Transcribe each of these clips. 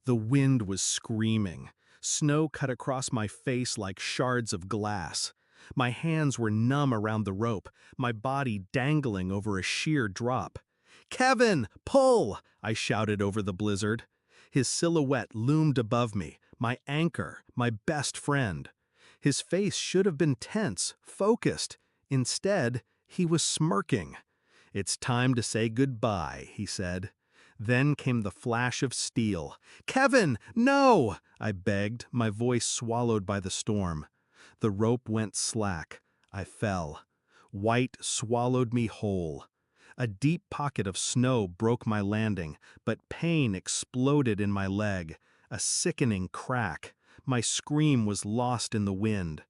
The wind was screaming. Snow cut across my face like shards of glass. My hands were numb around the rope, my body dangling over a sheer drop. "Kevin, pull!" I shouted over the blizzard. His silhouette loomed above me, my anchor, my best friend. His face should have been tense, focused. Instead, he was smirking. "It's time to say goodbye," he said. Then came the flash of steel. "Kevin, no!" I begged, my voice swallowed by the storm. The rope went slack. I fell. White swallowed me whole. A deep pocket of snow broke my landing, but pain exploded in my leg. A sickening crack. My scream was lost in the wind.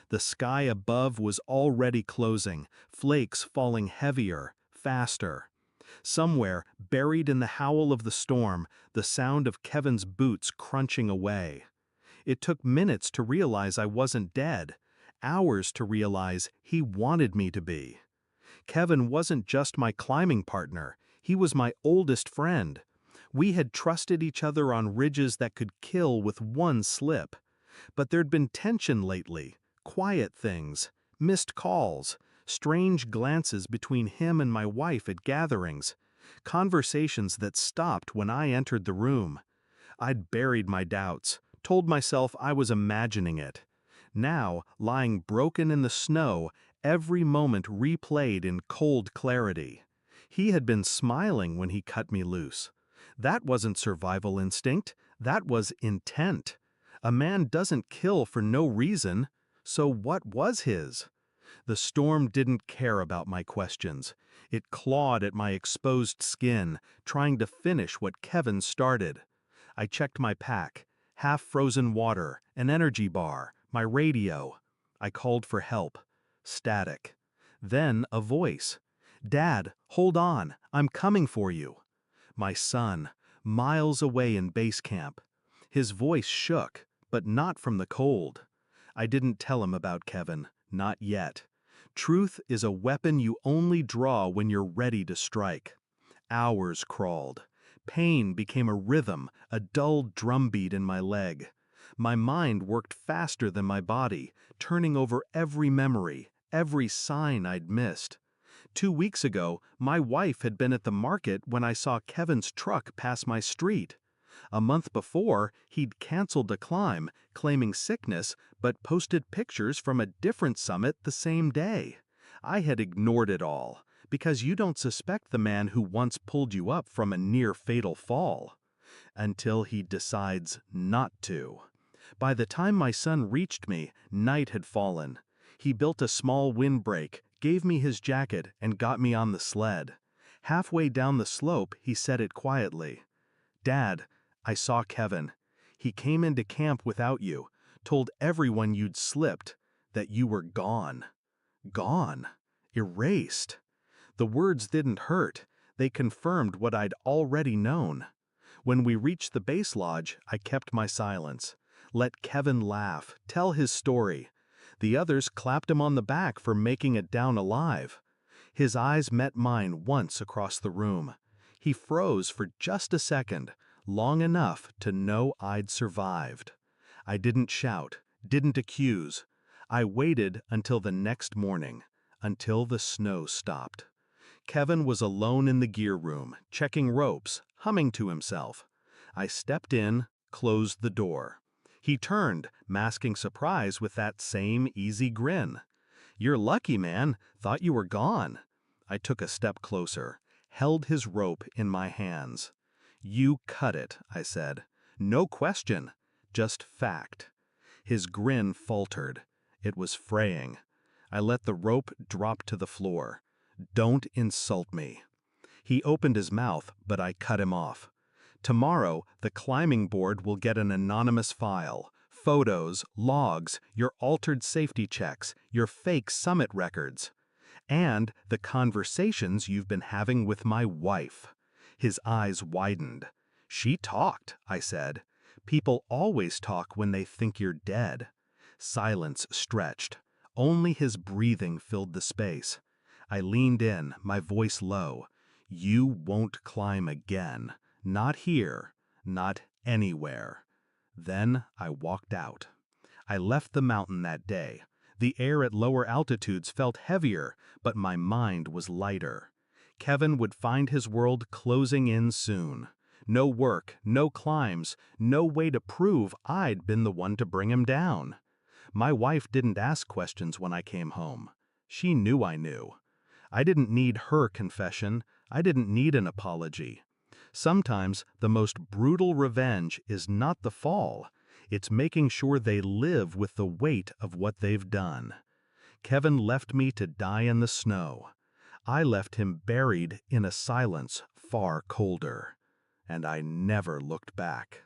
The sky above was already closing, flakes falling heavier, faster. Somewhere, buried in the howl of the storm, the sound of Kevin's boots crunching away. It took minutes to realize I wasn't dead, hours to realize he wanted me to be. Kevin wasn't just my climbing partner, he was my oldest friend. We had trusted each other on ridges that could kill with one slip. But there'd been tension lately, quiet things, missed calls, strange glances between him and my wife at gatherings, conversations that stopped when I entered the room. I'd buried my doubts, told myself I was imagining it. Now, lying broken in the snow, every moment replayed in cold clarity. He had been smiling when he cut me loose. That wasn't survival instinct, that was intent. A man doesn't kill for no reason, so what was his? The storm didn't care about my questions. It clawed at my exposed skin, trying to finish what Kevin started. I checked my pack, half-frozen water, an energy bar, my radio. I called for help. Static. Then a voice. "Dad, hold on, I'm coming for you." My son, miles away in base camp. His voice shook, but not from the cold. I didn't tell him about Kevin, not yet. Truth is a weapon you only draw when you're ready to strike. Hours crawled. Pain became a rhythm, a dull drumbeat in my leg. My mind worked faster than my body, turning over every memory, every sign I'd missed. 2 weeks ago, my wife had been at the market when I saw Kevin's truck pass my street. A month before, he'd canceled a climb, claiming sickness, but posted pictures from a different summit the same day. I had ignored it all, because you don't suspect the man who once pulled you up from a near-fatal fall. Until he decides not to. By the time my son reached me, night had fallen. He built a small windbreak, gave me his jacket, and got me on the sled. Halfway down the slope, he said it quietly. "Dad, I saw Kevin. He came into camp without you, told everyone you'd slipped, that you were gone. Gone. Erased." The words didn't hurt. They confirmed what I'd already known. When we reached the base lodge, I kept my silence. Let Kevin laugh, tell his story. The others clapped him on the back for making it down alive. His eyes met mine once across the room. He froze for just a second, long enough to know I'd survived. I didn't shout, didn't accuse. I waited until the next morning, until the snow stopped. Kevin was alone in the gear room, checking ropes, humming to himself. I stepped in, closed the door. He turned, masking surprise with that same easy grin. "You're lucky, man. Thought you were gone." I took a step closer, held his rope in my hands. "You cut it," I said. "No question, just fact." His grin faltered. It was fraying. I let the rope drop to the floor. "Don't insult me." He opened his mouth, but I cut him off. "Tomorrow, the climbing board will get an anonymous file. Photos, logs, your altered safety checks, your fake summit records. And the conversations you've been having with my wife." His eyes widened. "She talked," I said. "People always talk when they think you're dead." Silence stretched. Only his breathing filled the space. I leaned in, my voice low. "You won't climb again. Not here. Not anywhere. Then I walked out. I left the mountain that day. The air at lower altitudes felt heavier, but my mind was lighter. Kevin would find his world closing in soon. No work, no climbs, no way to prove I'd been the one to bring him down. My wife didn't ask questions when I came home. She knew I knew. I didn't need her confession. I didn't need an apology. Sometimes the most brutal revenge is not the fall. It's making sure they live with the weight of what they've done. Kevin left me to die in the snow. I left him buried in a silence far colder. And I never looked back.